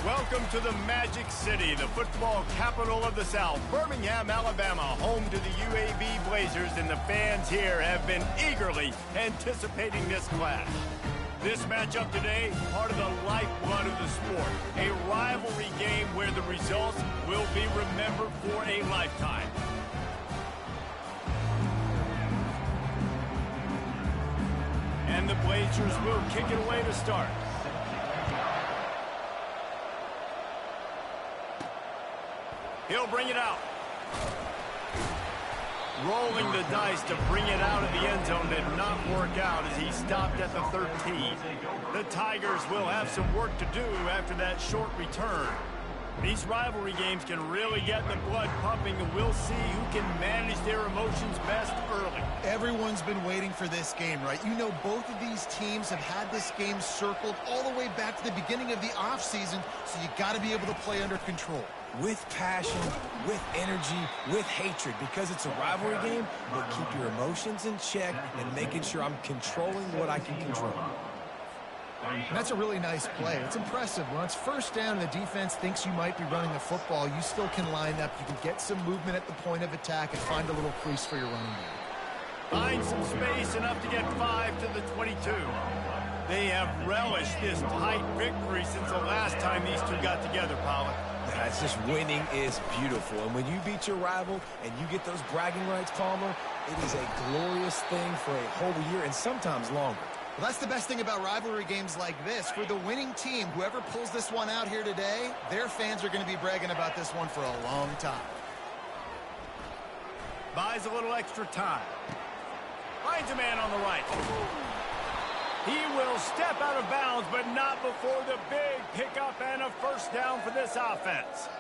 Welcome to the Magic City, the football capital of the South, Birmingham, Alabama, home to the UAB Blazers, and the fans here have been eagerly anticipating this clash. This matchup today, part of the lifeblood of the sport, a rivalry game where the results will be remembered for a lifetime. And the Blazers will kick it away to start. He'll bring it out. Rolling the dice to bring it out of the end zone did not work out as he stopped at the 13. The Tigers will have some work to do after that short return. These rivalry games can really get the blood pumping, and we'll see who can manage their emotions best early. Everyone's been waiting for this game, right? You know, both of these teams have had this game circled all the way back to the beginning of the offseason, so you got to be able to play under control. With passion, with energy, with hatred, because it's a rivalry game, but keep your emotions in check and making sure I'm controlling what I can control. And that's a really nice play. It's impressive. When it's first down and the defense thinks you might be running the football, you still can line up. You can get some movement at the point of attack and find a little crease for your running back. Find some space enough to get 5 to the 22. They have relished this tight victory since the last time these two got together, Pollard. It's just winning is beautiful. And when you beat your rival and you get those bragging rights, Palmer, it is a glorious thing for a whole year and sometimes longer. Well, that's the best thing about rivalry games like this. For the winning team, whoever pulls this one out here today, their fans are going to be bragging about this one for a long time. Buys a little extra time. Finds a man on the right. He will step out of bounds, but not before the big pickup and a first down for this offense.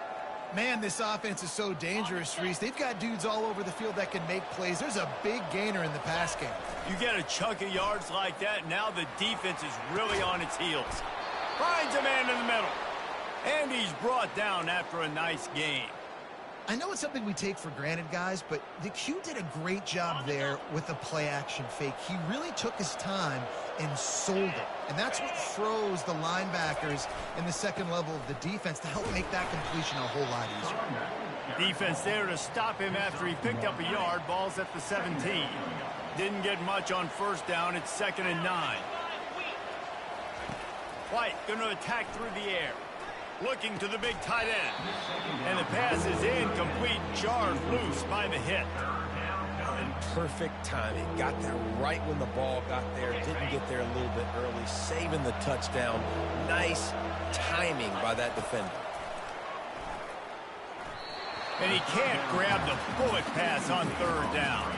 Man, this offense is so dangerous, Reese. They've got dudes all over the field that can make plays. There's a big gainer in the pass game. You get a chunk of yards like that, now the defense is really on its heels. Finds a man in the middle. And he's brought down after a nice gain. I know it's something we take for granted, guys, but the Q did a great job there with the play-action fake. He really took his time and sold it. And that's what throws the linebackers in the second level of the defense to help make that completion a whole lot easier. Defense there to stop him after he picked up a yard. Ball's at the 17. Didn't get much on first down. It's 2nd and 9. White going to attack through the air. Looking to the big tight end. And the pass is incomplete. Jarred loose by the hit. And perfect timing. Got there right when the ball got there. Didn't get there a little bit early. Saving the touchdown. Nice timing by that defender. And he can't grab the bullet pass on 3rd down.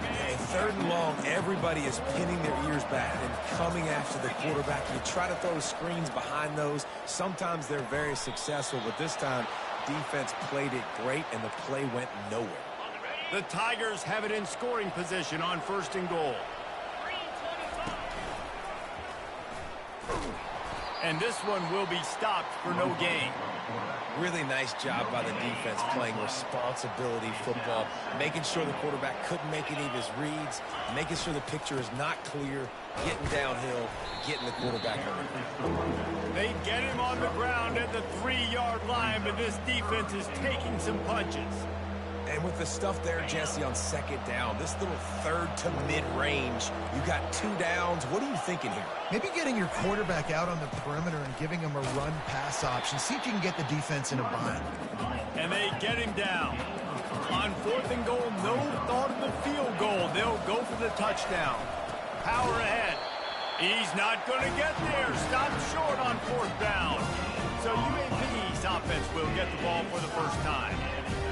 And 3rd and long, everybody is pinning their ears back and coming after the quarterback. You try to throw screens behind those. Sometimes they're very successful, but this time, defense played it great, and the play went nowhere. The Tigers have it in scoring position on 1st and goal. And this one will be stopped for no gain. Really nice job by the defense playing responsibility football, making sure the quarterback couldn't make any of his reads, making sure the picture is not clear, getting downhill, getting the quarterback home. They get him on the ground at the 3-yard line, but this defense is taking some punches. And with the stuff there, Jesse, on 2nd down, this little 3rd to mid-range, you got 2 downs. What are you thinking here? Maybe getting your quarterback out on the perimeter and giving him a run-pass option. See if you can get the defense in a bind. And they get him down. On 4th and goal, no thought of the field goal. They'll go for the touchdown. Power ahead. He's not going to get there. Stopped short on 4th down. So UAB's offense will get the ball for the first time.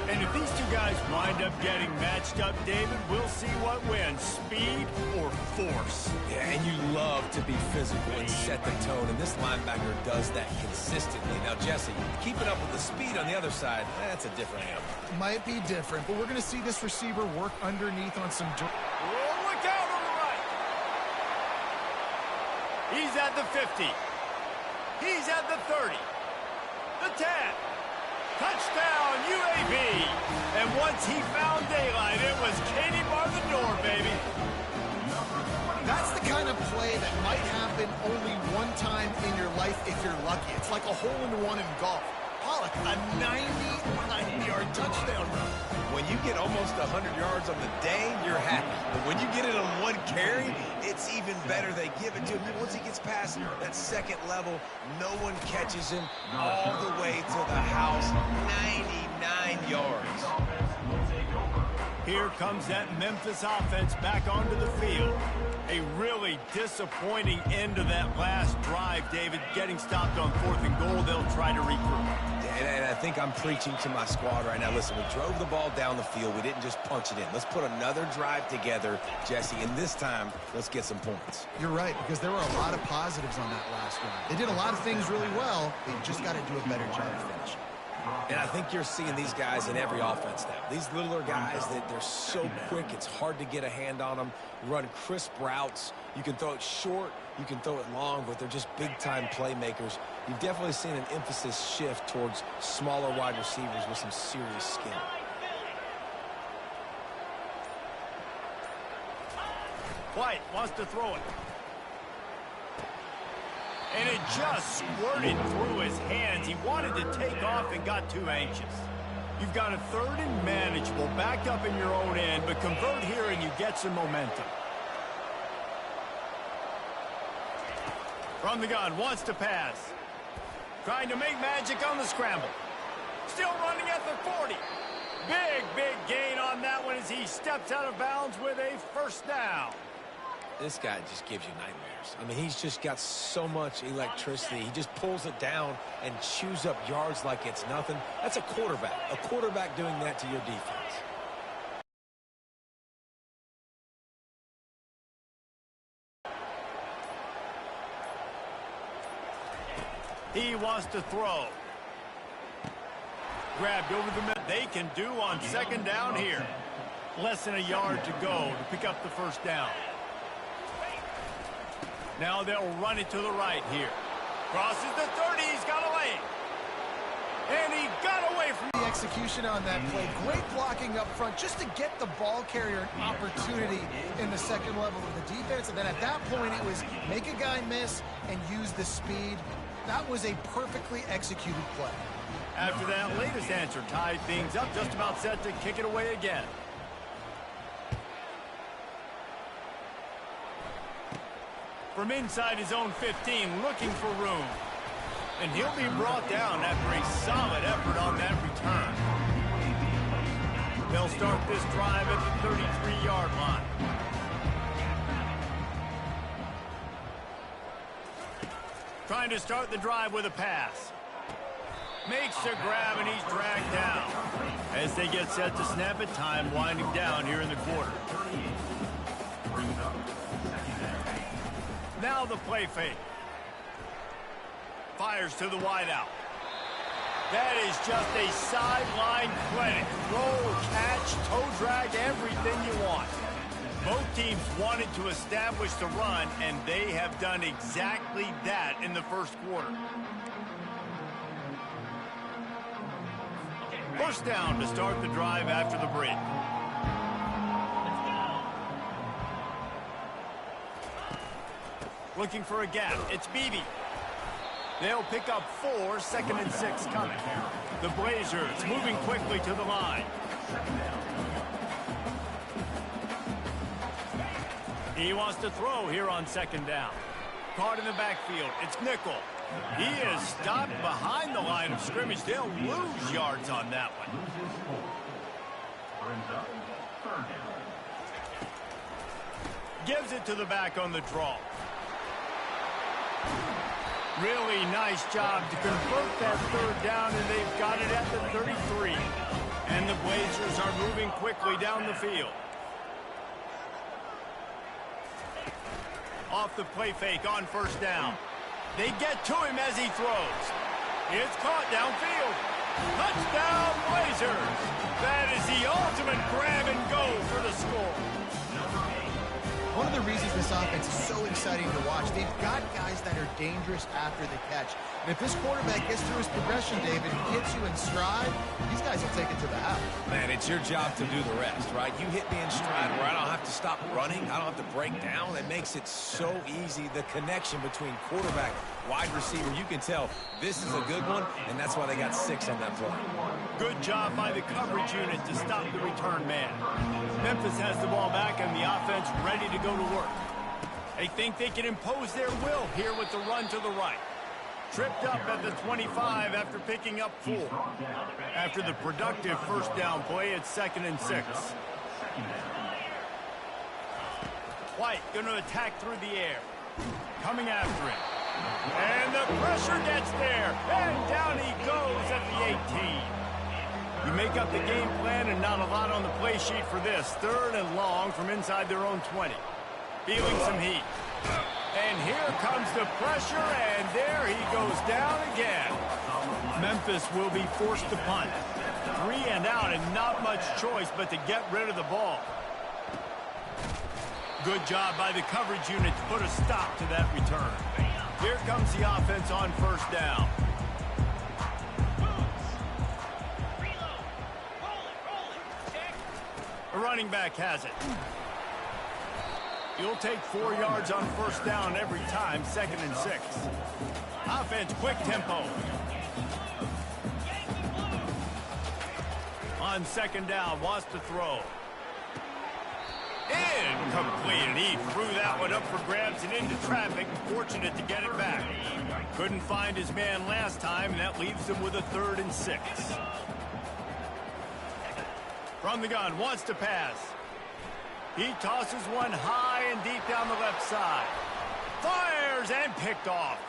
And if these two guys wind up getting matched up, David, we'll see what wins, speed or force. Yeah, and you love to be physical and set the tone, and this linebacker does that consistently. Now, Jesse, keeping up with the speed on the other side, that's a different animal. Might be different, but we're going to see this receiver work underneath on some... Oh, look out on the right. He's at the 50. He's at the 30. The 10. Touchdown, UAB. And once he found daylight, it was Katie bar the door, baby. That's the kind of play play that might happen only one time in your life if you're lucky. It's like a hole-in-one in golf. Pollock, a 99-yard touchdown run. When you get almost 100 yards on the day, you're happy. But when you get it on one carry, it's even better. They give it to him. Once he gets past that second level, no one catches him all the way to the house. 99 yards. Here comes that Memphis offense back onto the field. A really disappointing end to that last drive, David. Getting stopped on 4th and goal, they'll try to regroup. And I think I'm preaching to my squad right now. Listen, we drove the ball down the field. We didn't just punch it in. Let's put another drive together, Jesse, and this time, let's get some points. You're right, because there were a lot of positives on that last one. They did a lot of things really well. They just got to do a better job of finishing. And I think you're seeing these guys in every offense now. These littler guys, they're so quick, it's hard to get a hand on them. Run crisp routes. You can throw it short, you can throw it long, but they're just big-time playmakers. You've definitely seen an emphasis shift towards smaller wide receivers with some serious skill. White wants to throw it. And it just squirted through his hands. He wanted to take off and got too anxious. You've got a 3rd and manageable backed up in your own end, but convert here and you get some momentum. From the gun, wants to pass. Trying to make magic on the scramble. Still running at the 40. Big gain on that one as he steps out of bounds with a 1st down. This guy just gives you nightmares. I mean, he's just got so much electricity. He just pulls it down and chews up yards like it's nothing. That's a quarterback. A quarterback doing that to your defense. He wants to throw. Grabbed over the middle. They can do on 2nd down here. Less than a yard to go to pick up the 1st down. Now they'll run it to the right here. Crosses the 30. He's got a lane. And he got away from the execution on that play. Great blocking up front just to get the ball carrier an opportunity in the 2nd level of the defense. And then at that point, it was make a guy miss and use the speed. That was a perfectly executed play. After that latest answer, tied things up, just about set to kick it away again. From inside his own 15, looking for room. And he'll be brought down after a solid effort on that return. They'll start this drive at the 33-yard line. Trying to start the drive with a pass. Makes a grab and he's dragged down. As they get set to snap it, time winding down here in the quarter. Now the play fake. Fires to the wideout. That is just a sideline clinic. Roll, catch, toe drag, everything you want. Both teams wanted to establish the run, and they have done exactly that in the 1st quarter. 1st down to start the drive after the break. Looking for a gap. It's Beebe. They'll pick up 4, 2nd and 6 coming. The Blazers moving quickly to the line. He wants to throw here on 2nd down. Caught in the backfield. It's Nickel. He is stopped behind the line of scrimmage. They'll lose yards on that one. Gives it to the back on the draw. Really nice job to convert that 3rd down, and they've got it at the 33. And the Blazers are moving quickly down the field. Off the play fake on 1st down. They get to him as he throws. It's caught downfield. Touchdown, Blazers. That is the ultimate grab and go for the score. One of the reasons this offense is so exciting to watch, they've got guys that are dangerous after the catch. And if this quarterback gets through his progression, David, and hits you in stride, these guys will take it to the house. Man, it's your job to do the rest, right? You hit me in stride where I don't have to stop running. I don't have to break down. It makes it so easy. The connection between quarterback, wide receiver, you can tell this is a good one, and that's why they got 6 on that play. Good job by the coverage unit to stop the return man. Memphis has the ball back and the offense ready to go to work. They think they can impose their will here with the run to the right. Tripped up at the 25 after picking up 4. After the productive first down play, it's 2nd and 6. White going to attack through the air. Coming after him. And the pressure gets there. And down he goes at the 18. You make up the game plan and not a lot on the play sheet for this. 3rd and long from inside their own 20. Feeling some heat. And here comes the pressure, and there he goes down again. Memphis will be forced to punt. 3 and out and not much choice but to get rid of the ball. Good job by the coverage unit to put a stop to that return. Here comes the offense on first down. The running back has it. You'll take 4 yards on first down every time, 2nd and 6. Offense, quick tempo. On 2nd down, wants to throw. Incomplete, and he threw that one up for grabs and into traffic. Fortunate to get it back. Couldn't find his man last time, and that leaves him with a 3rd and 6. From the gun, wants to pass. He tosses one high and deep down the left side. Fires and picked off.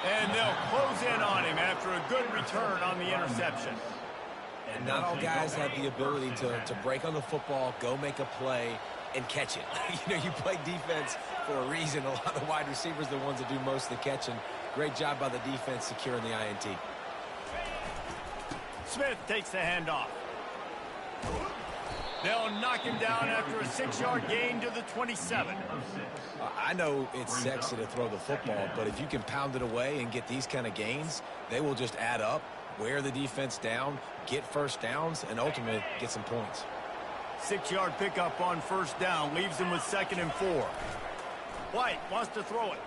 And they'll close in on him after a good return on the interception. And not all guys have the ability to break on the football, go make a play, and catch it. You know, you play defense for a reason. A lot of the wide receivers are the ones that do most of the catching. Great job by the defense securing the INT. Smith takes the handoff. They'll knock him down after a 6-yard gain to the 27. I know it's sexy to throw the football, but if you can pound it away and get these kind of gains, they will just add up, wear the defense down, get first downs, and ultimately get some points. 6-yard pickup on first down leaves him with 2nd and 4. White wants to throw it.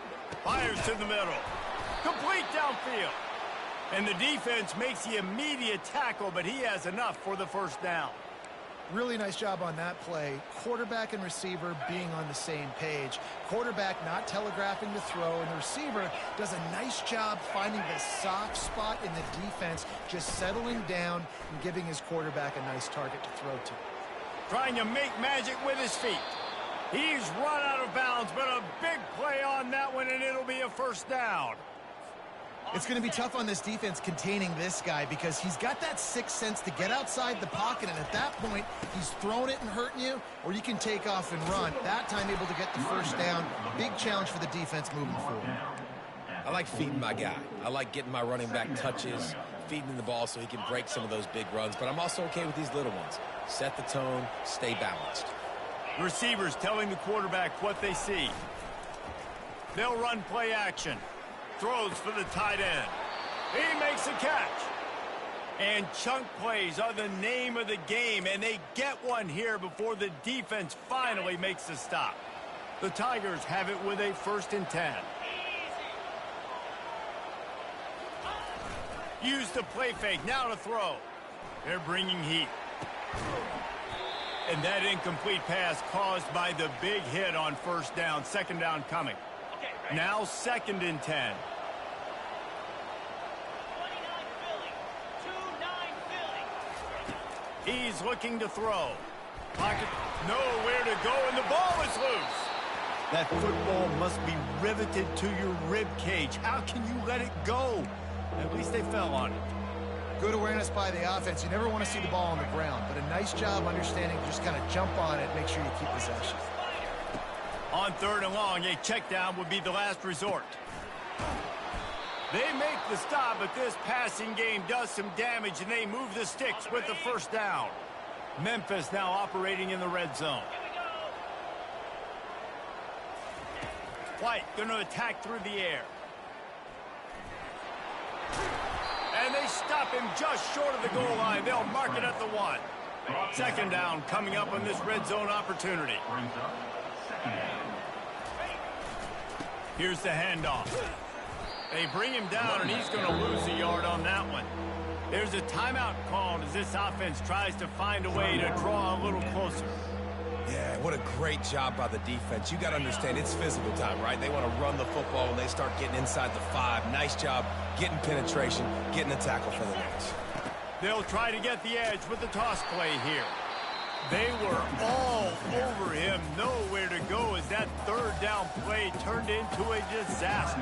Fires to the middle. Complete downfield. And the defense makes the immediate tackle, but he has enough for the first down. Really nice job on that play. Quarterback and receiver being on the same page. Quarterback not telegraphing the throw, and the receiver does a nice job finding the soft spot in the defense, just settling down and giving his quarterback a nice target to throw to. Trying to make magic with his feet. He's run out of bounds, but a big play on that one, and it'll be a first down. It's going to be tough on this defense containing this guy because he's got that sixth sense to get outside the pocket, and at that point, he's throwing it and hurting you, or you can take off and run. That time able to get the first down. Big challenge for the defense moving forward. I like feeding my guy. I like getting my running back touches, feeding him the ball so he can break some of those big runs, but I'm also okay with these little ones. Set the tone, stay balanced. Receivers telling the quarterback what they see. They'll run play action. Throws for the tight end. He makes a catch. And chunk plays are the name of the game, and they get one here before the defense finally makes the stop. The Tigers have it with a 1st and 10. Use the play fake, now to throw. They're bringing heat. And that incomplete pass caused by the big hit on first down. 2nd down coming. Now 2nd and 10. He's looking to throw. Pocket, nowhere to go, and the ball is loose. That football must be riveted to your rib cage. How can you let it go? At least they fell on it. Good awareness by the offense. You never want to see the ball on the ground, but a nice job understanding just kind of jump on it, make sure you keep possession. On 3rd and long, a check down would be the last resort. They make the stop, but this passing game does some damage, and they move the sticks with the first down. Memphis now operating in the red zone. White going to attack through the air. And they stop him just short of the goal line. They'll mark it at the 1. Second down coming up on this red zone opportunity. Here's the handoff. They bring him down, and he's going to lose a yard on that one. There's a timeout called as this offense tries to find a way to draw a little closer. Yeah, what a great job by the defense. You got to understand, it's physical time, right? They want to run the football when they start getting inside the 5. Nice job getting penetration, getting the tackle for the loss. They'll try to get the edge with the toss play here. They were all over him, nowhere to go as that third down play turned into a disaster.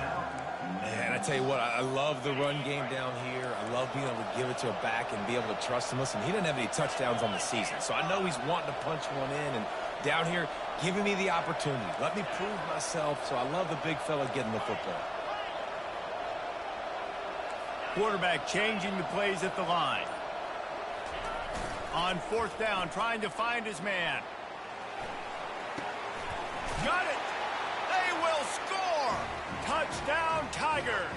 Man, I tell you what, I love the run game down here. I love being able to give it to a back and be able to trust him. Listen, he didn't have any touchdowns on the season, so I know he's wanting to punch one in. And down here, giving me the opportunity. Let me prove myself, so I love the big fella getting the football. Quarterback changing the plays at the line. On fourth down, trying to find his man. Got it! They will score! Touchdown, Tigers!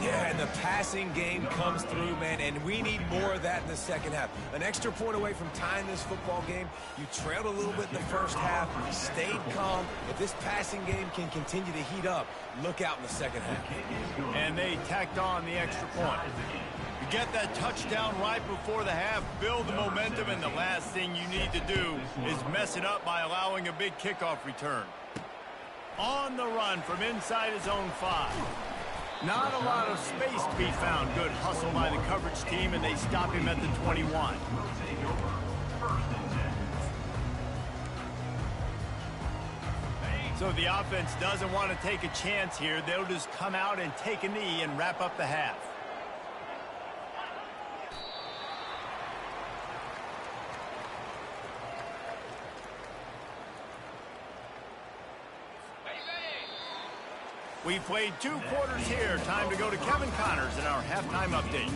Yeah, and the passing game comes through, man, and we need more of that in the second half. An extra point away from tying this football game. You trailed a little bit in the first half, stayed calm. If this passing game can continue to heat up, look out in the second half. And they tacked on the extra point. You get that touchdown right before the half, build the momentum, and the last thing you need to do is mess it up by allowing a big kickoff return. On the run from inside his own 5. Not a lot of space to be found. Good hustle by the coverage team, and they stop him at the 21. So the offense doesn't want to take a chance here. They'll just come out and take a knee and wrap up the half. We've played 2 quarters here. Time to go to Kevin Connors in our halftime update.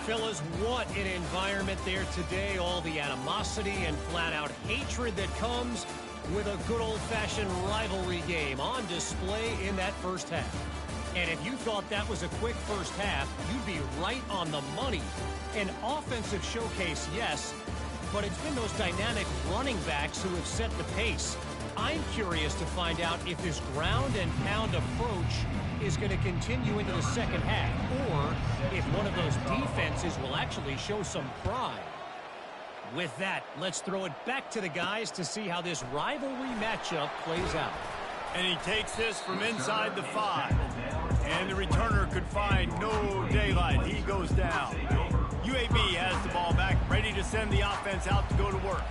Fellas, what an environment there today. All the animosity and flat-out hatred that comes with a good old-fashioned rivalry game on display in that first half. And if you thought that was a quick first half, you'd be right on the money. An offensive showcase, yes, but it's been those dynamic running backs who have set the pace. I'm curious to find out if this ground and pound approach is going to continue into the second half, or if one of those defenses will actually show some pride. With that, let's throw it back to the guys to see how this rivalry matchup plays out. And he takes this from inside the 5. And the returner could find no daylight. He goes down. UAB has the ball back, ready to send the offense out to go to work.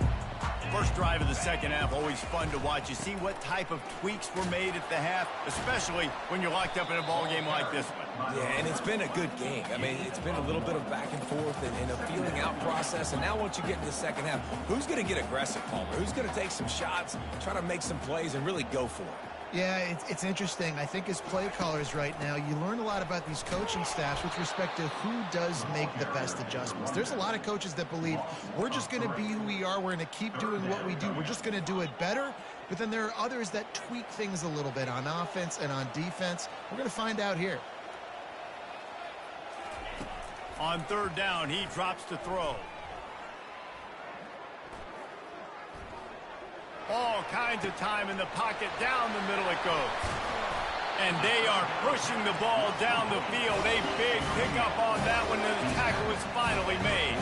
First drive of the second half, always fun to watch. You see what type of tweaks were made at the half, especially when you're locked up in a ball game like this one. Yeah, and it's been a good game. I mean, it's been a little bit of back and forth and a feeling out process. And now once you get in the second half, who's going to get aggressive, Palmer? Who's going to take some shots, try to make some plays, and really go for it? Yeah, it's interesting. I think as play callers right now, you learn a lot about these coaching staffs with respect to who does make the best adjustments. There's a lot of coaches that believe we're just going to be who we are. We're going to keep doing what we do. We're just going to do it better. But then there are others that tweak things a little bit on offense and on defense. We're going to find out here. On third down, he drops to throw. All kinds of time in the pocket. Down the middle it goes. And they are pushing the ball down the field. A big pickup on that one, and the tackle is finally made.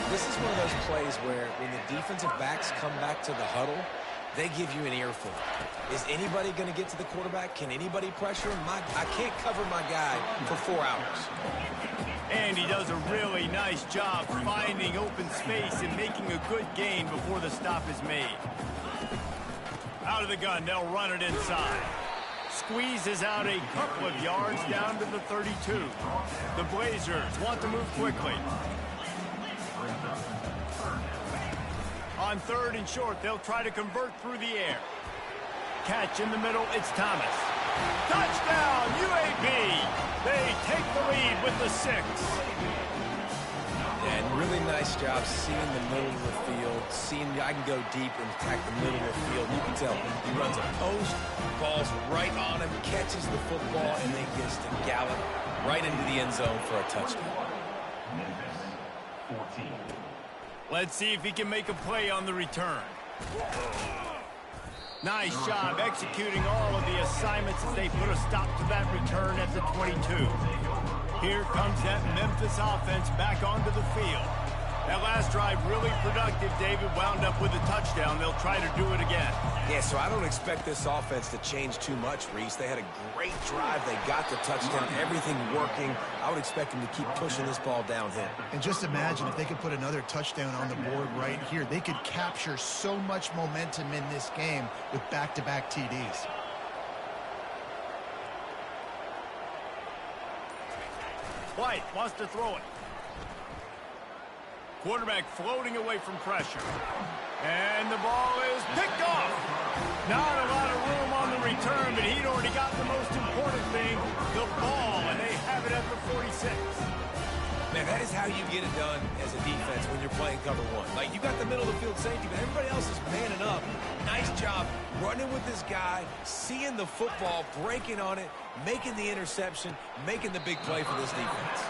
This is one of those plays where when the defensive backs come back to the huddle, they give you an earful. Is anybody going to get to the quarterback? Can anybody pressure him? I can't cover my guy for 4 hours. And he does a really nice job finding open space and making a good gain before the stop is made. Out of the gun, they'll run it inside. Squeezes out a couple of yards down to the 32. The Blazers want to move quickly. On third and short, they'll try to convert through the air. Catch in the middle, it's Thomas. Touchdown, UAB! They take the lead with the 6. And really nice job seeing the middle of the field, seeing I can go deep and attack the middle of the field. You can tell he runs a post, ball's right on him, catches the football, and then gets to gallop right into the end zone for a touchdown. Let's see if he can make a play on the return. Nice job executing all of the assignments as they put a stop to that return at the 22. Here comes that Memphis offense back onto the field. That last drive really productive. David wound up with a touchdown. They'll try to do it again. Yeah, so I don't expect this offense to change too much, Reese. They had a great drive. They got the touchdown, everything working. I would expect them to keep pushing this ball downhill. And just imagine if they could put another touchdown on the board right here. They could capture so much momentum in this game with back-to-back TDs. White wants to throw it. Quarterback floating away from pressure. And the ball is picked off. Not a lot of room on the return, but he'd already got the most important thing, the ball, and they have it at the 46. Man, that is how you get it done as a defense when you're playing cover one. Like, you got the middle of the field safety, but everybody else is manning up. Nice job running with this guy, seeing the football, breaking on it, making the interception, making the big play for this defense.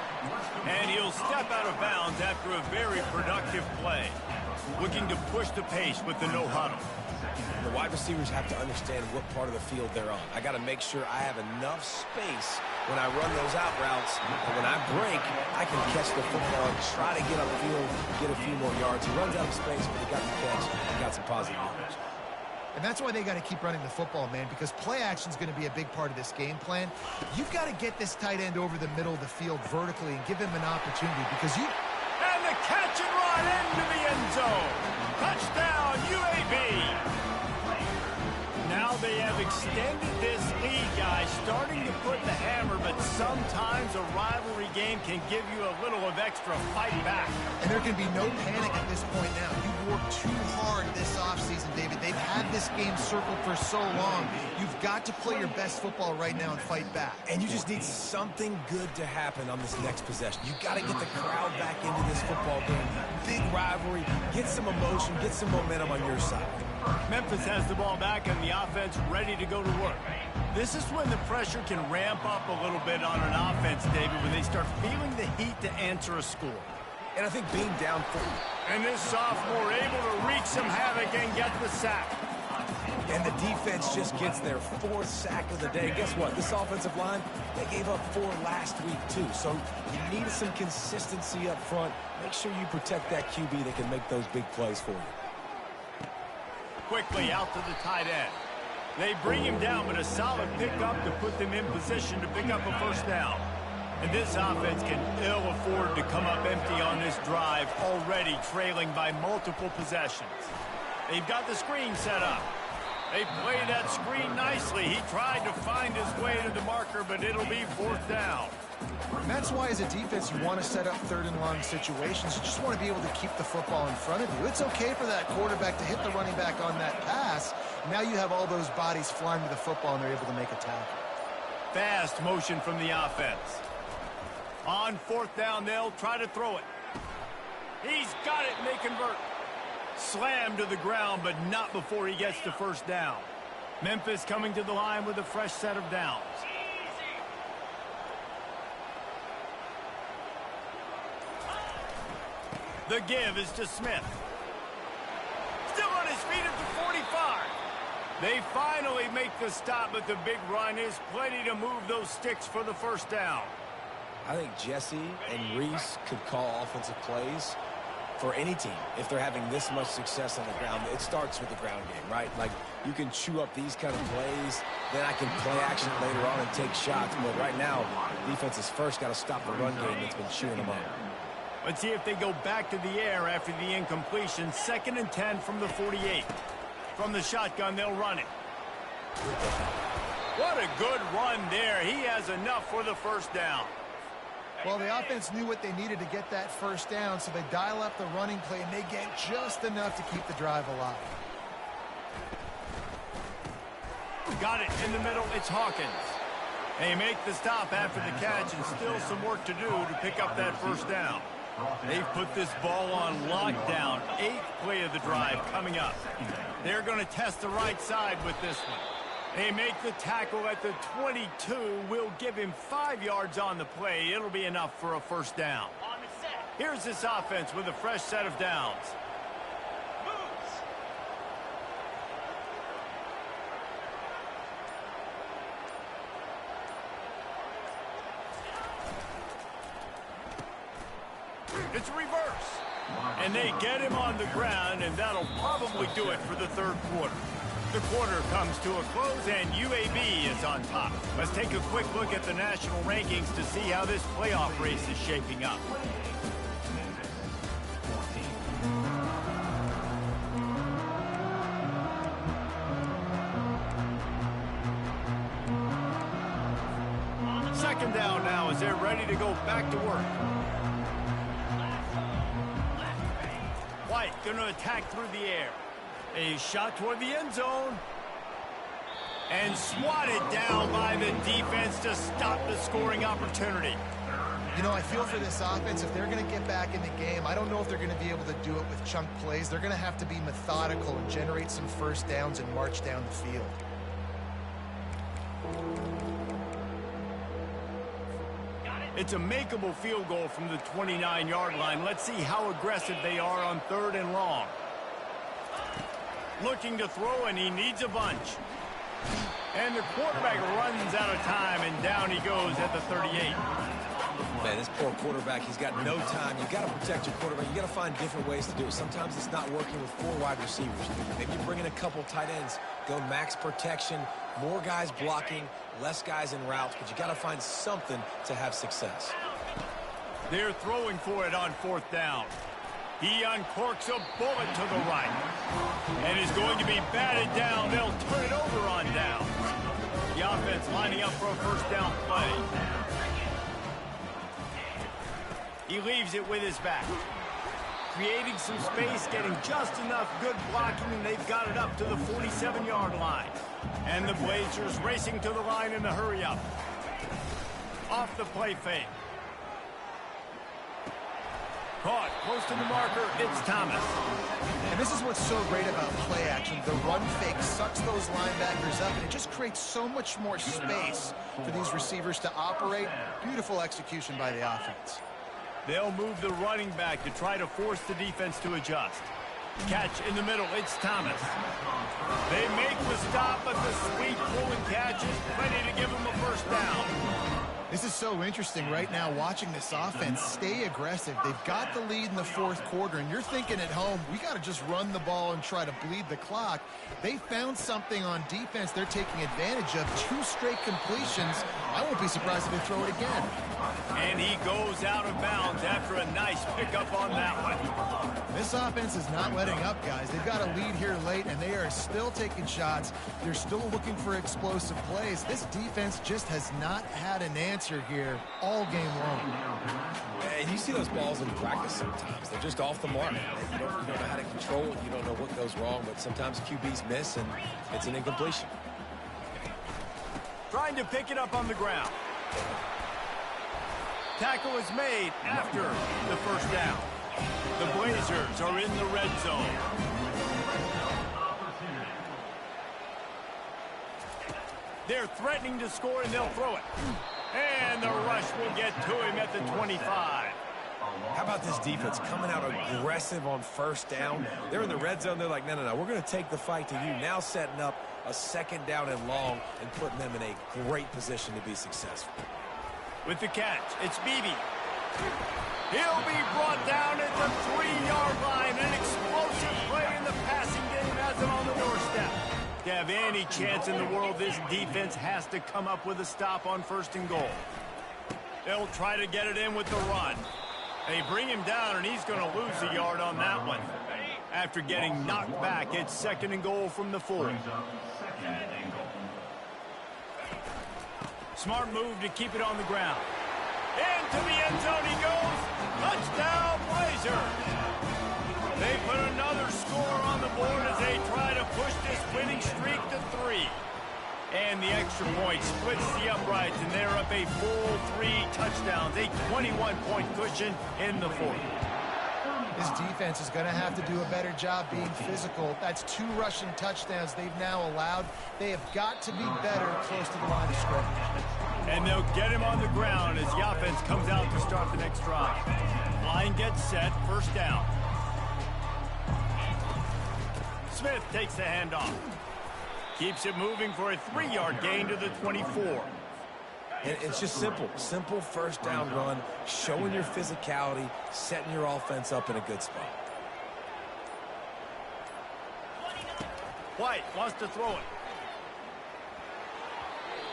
And he'll step out of bounds after a very productive play. Looking to push the pace with the no huddle. The wide receivers have to understand what part of the field they're on. I got to make sure I have enough space when I run those out routes. And when I break, I can catch the football and try to get upfield, get a few more yards. He runs out of space, but he got the catch. He got some positive yards. And that's why they got to keep running the football, man, because play action is going to be a big part of this game plan. You've got to get this tight end over the middle of the field vertically and give him an opportunity because you... And the catch and run into the end zone. Touchdown, UAB. Now they have extended this lead, guys, starting to put the hammer, but sometimes a rivalry game can give you a little of extra fight back. And there can be no panic at this point now. You've worked too hard this offseason, David. They've had this game circled for so long. You've got to play your best football right now and fight back. And you just need something good to happen on this next possession. You got to get the crowd back into this football game. Big rivalry. Get some emotion. Get some momentum on your side. Memphis has the ball back and the offense ready to go to work. This is when the pressure can ramp up a little bit on an offense, David, when they start feeling the heat to answer a score. And I think being down 4. And this sophomore able to wreak some havoc and get the sack. And the defense just gets their 4th sack of the day. Guess what? This offensive line, they gave up 4 last week, too. So you need some consistency up front. Make sure you protect that QB that can make those big plays for you. Quickly out to the tight end. They bring him down, but a solid pickup to put them in position to pick up a first down. And this offense can ill afford to come up empty on this drive, already trailing by multiple possessions. They've got the screen set up. They played that screen nicely. He tried to find his way to the marker, but it'll be 4th down. And that's why, as a defense, you want to set up 3rd and long situations. You just want to be able to keep the football in front of you. It's okay for that quarterback to hit the running back on that pass. Now you have all those bodies flying to the football, and they're able to make a tackle. Fast motion from the offense. On 4th down, they'll try to throw it. He's got it, and they convert. Slammed to the ground, but not before he gets to 1st down. Memphis coming to the line with a fresh set of downs. The give is to Smith. Still on his feet at the 45. They finally make the stop, but the big run is plenty to move those sticks for the 1st down. I think Jesse and Reese could call offensive plays for any team if they're having this much success on the ground. It starts with the ground game, right? Like, you can chew up these kind of plays, then I can play action later on and take shots. But right now, defense has first got to stop the run game that's been chewing them up. Let's see if they go back to the air after the incompletion. 2nd and 10 from the 48. From the shotgun, they'll run it. What a good run there. He has enough for the 1st down. Well, the offense knew what they needed to get that 1st down, so they dial up the running play, and they get just enough to keep the drive alive. Got it in the middle. It's Hawkins. They make the stop after the catch, and still some work to do to pick up that 1st down. They've put this ball on lockdown. 8th play of the drive coming up. They're going to test the right side with this one. They make the tackle at the 22. Will give him 5 yards on the play. It'll be enough for a first down. Here's this offense with a fresh set of downs. It's a reverse. And they get him on the ground, and that'll probably do it for the third quarter. The quarter comes to a close, and UAB is on top. Let's take a quick look at the national rankings to see how this playoff race is shaping up. Second down now as they're ready to go back to work. White going to attack through the air. A shot toward the end zone. And swatted down by the defense to stop the scoring opportunity. You know, I feel for this offense, if they're going to get back in the game, I don't know if they're going to be able to do it with chunk plays. They're going to have to be methodical and generate some first downs and march down the field. It's a makeable field goal from the 29-yard line. Let's see how aggressive they are on 3rd and long. Looking to throw, and he needs a bunch. And the quarterback runs out of time, and down he goes at the 38. Man, this poor quarterback, he's got no time. You've got to protect your quarterback. You've got to find different ways to do it. Sometimes it's not working with 4 wide receivers. Maybe you bring in a couple tight ends, go max protection, more guys blocking, less guys in routes, but you got to find something to have success. They're throwing for it on 4th down. He uncorks a bullet to the right and is going to be batted down. They'll turn it over on down. The offense lining up for a first down play. He leaves it with his back. Creating some space, getting just enough good blocking, and they've got it up to the 47-yard line. And the Blazers racing to the line in the hurry-up. Off the play fake. Caught close to the marker. It's Thomas. And this is what's so great about play action. The run fake sucks those linebackers up, and it just creates so much more space for these receivers to operate. Beautiful execution by the offense. They'll move the running back to try to force the defense to adjust. Catch in the middle. It's Thomas. They make the stop, but the sweet pull and catch is plenty to give them a first down. This is so interesting right now, watching this offense stay aggressive. They've got the lead in the 4th quarter, and you're thinking at home, we got to just run the ball and try to bleed the clock. They found something on defense they're taking advantage of. 2 straight completions. I won't be surprised if they throw it again. And he goes out of bounds after a nice pickup on that one. This offense is not letting up, guys. They've got a lead here late, and they are still taking shots. They're still looking for explosive plays. This defense just has not had an answer here all game long. And you see those balls in practice sometimes. They're just off the mark. You don't know how to control it. You don't know what goes wrong, but sometimes QBs miss, and it's an incompletion. Trying to pick it up on the ground. Tackle is made after the first down. The Blazers are in the red zone. They're threatening to score, and they'll throw it. And the rush will get to him at the 25. How about this defense coming out aggressive on first down? They're in the red zone. They're like, no, we're going to take the fight to you. Now setting up a second down and long and putting them in a great position to be successful. With the catch, it's Beebe. He'll be brought down at the 3-yard line. An explosive play in the passing game has him on the doorstep. To have any chance in the world, this defense has to come up with a stop on 1st and goal. They'll try to get it in with the run. They bring him down, and he's going to lose a yard on that one. After getting knocked back, it's 2nd and goal from the 4. Smart move to keep it on the ground. Into the end zone he goes. Touchdown, Blazers. They put another score on the board as they try to push this winning streak to 3. And the extra point splits the uprights, and they're up a full 3 touchdowns, a 21-point cushion in the fourth. This defense is going to have to do a better job being physical. That's 2 rushing touchdowns they've now allowed. They have got to be better close to the line of scrimmage. And they'll get him on the ground as the offense comes out to start the next drive. Line gets set, first down. Smith takes the handoff. Keeps it moving for a 3-yard gain to the 24. And it's just simple first down run, showing your physicality, setting your offense up in a good spot. White wants to throw it.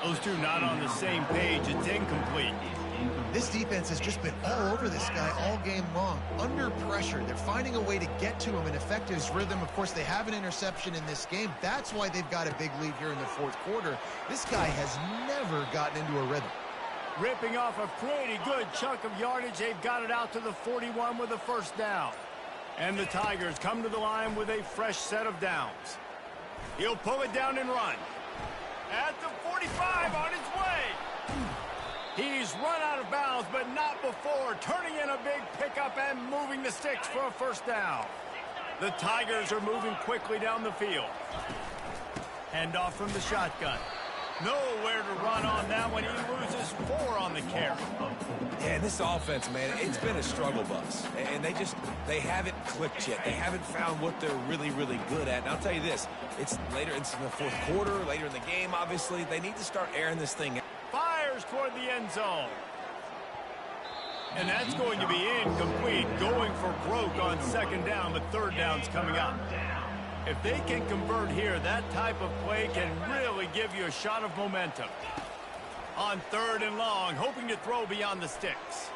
Those two not on the same page. It's incomplete. This defense has just been all over this guy all game long. Under pressure, they're finding a way to get to him and affect his rhythm. Of course, they have an interception in this game. That's why they've got a big lead here in the fourth quarter. This guy has never gotten into a rhythm. Ripping off a pretty good chunk of yardage. They've got it out to the 41 with a first down. And the Tigers come to the line with a fresh set of downs. He'll pull it down and run. At the 45 on his way. He's run out of bounds, but not before turning in a big pickup and moving the sticks for a first down. The Tigers are moving quickly down the field. Handoff from the shotgun. Nowhere to run on that one. He loses 4 on the carry. Yeah, this offense, man, it's been a struggle bus. And they haven't clicked yet. They haven't found what they're really, really good at. And I'll tell you this, it's later in the fourth quarter, later in the game, obviously. They need to start airing this thing out. Fires toward the end zone. And that's going to be incomplete. Going for broke on second down, but third down's coming up. If they can convert here, that type of play can really give you a shot of momentum. On third and long, hoping to throw beyond the sticks.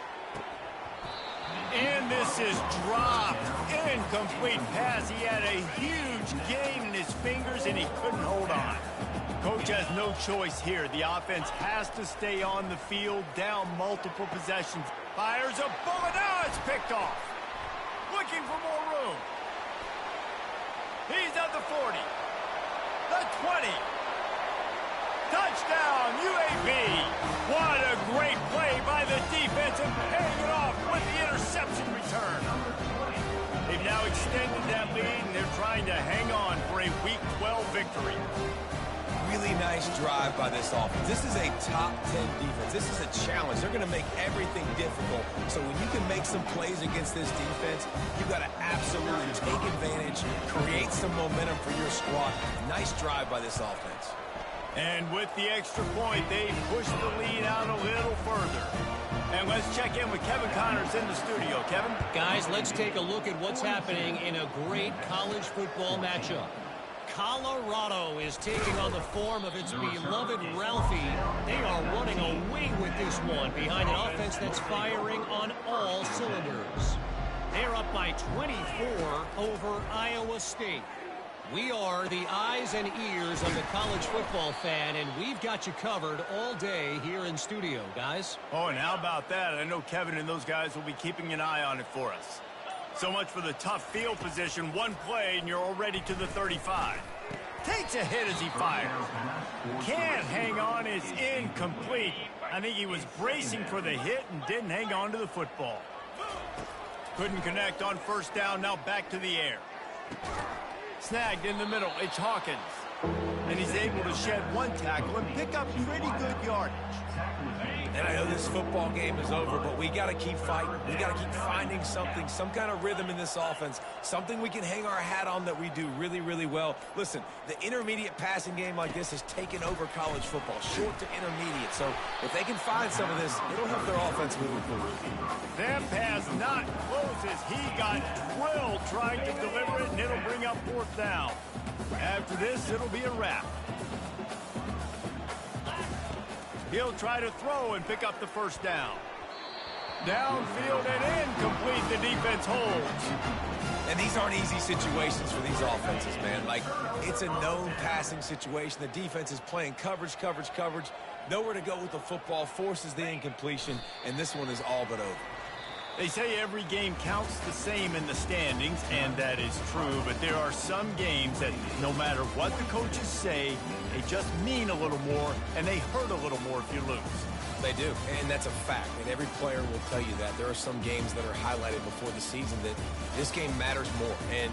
And this is dropped. Incomplete pass. He had a huge gain in his fingers, and he couldn't hold on. Coach has no choice here. The offense has to stay on the field, down multiple possessions. Fires a bullet. Now it's picked off. Looking for more room. He's at the 40. The 20. Touchdown, UAB. What a great play by the defense and paying it off with the interception return. They've now extended that lead, and they're trying to hang on for a Week 12 victory. Really nice drive by this offense. This is a top 10 defense. This is a challenge. They're going to make everything difficult. So when you can make some plays against this defense, you've got to absolutely take advantage, create some momentum for your squad. Nice drive by this offense. And with the extra point, they push the lead out a little further. And let's check in with Kevin Connors in the studio. Kevin? Guys, let's take a look at what's happening in a great college football matchup. Colorado is taking on the form of its beloved Ralphie. They are running away with this one behind an offense that's firing on all cylinders. They're up by 24 over Iowa State. We are the eyes and ears of the college football fan, and we've got you covered all day here in studio, guys. Oh, and how about that? I know Kevin and those guys will be keeping an eye on it for us. So much for the tough field position. One play, and you're already to the 35. Takes a hit as he fires. Can't hang on. It's incomplete. I think he was bracing for the hit and didn't hang on to the football. Couldn't connect on first down. Now back to the air. Snagged in the middle. It's Hawkins. And he's able to shed one tackle and pick up pretty good yardage. And I know this football game is over, but we got to keep fighting. We got to keep finding something, some kind of rhythm in this offense, something we can hang our hat on that we do really, really well. Listen, the intermediate passing game like this has taken over college football, short to intermediate. So if they can find some of this, it'll help their offense moving forward. That pass not close as he got drilled trying to deliver it, and it'll bring up fourth down. After this, it'll be a wrap. He'll try to throw and pick up the first down. Downfield and incomplete. The defense holds. And these aren't easy situations for these offenses, man. Like, it's a known passing situation. The defense is playing coverage. Nowhere to go with the football, forces the incompletion, and this one is all but over. They say every game counts the same in the standings, and that is true, but there are some games that no matter what the coaches say, they just mean a little more, and they hurt a little more if you lose. They do, and that's a fact, and every player will tell you that. There are some games that are highlighted before the season that this game matters more, and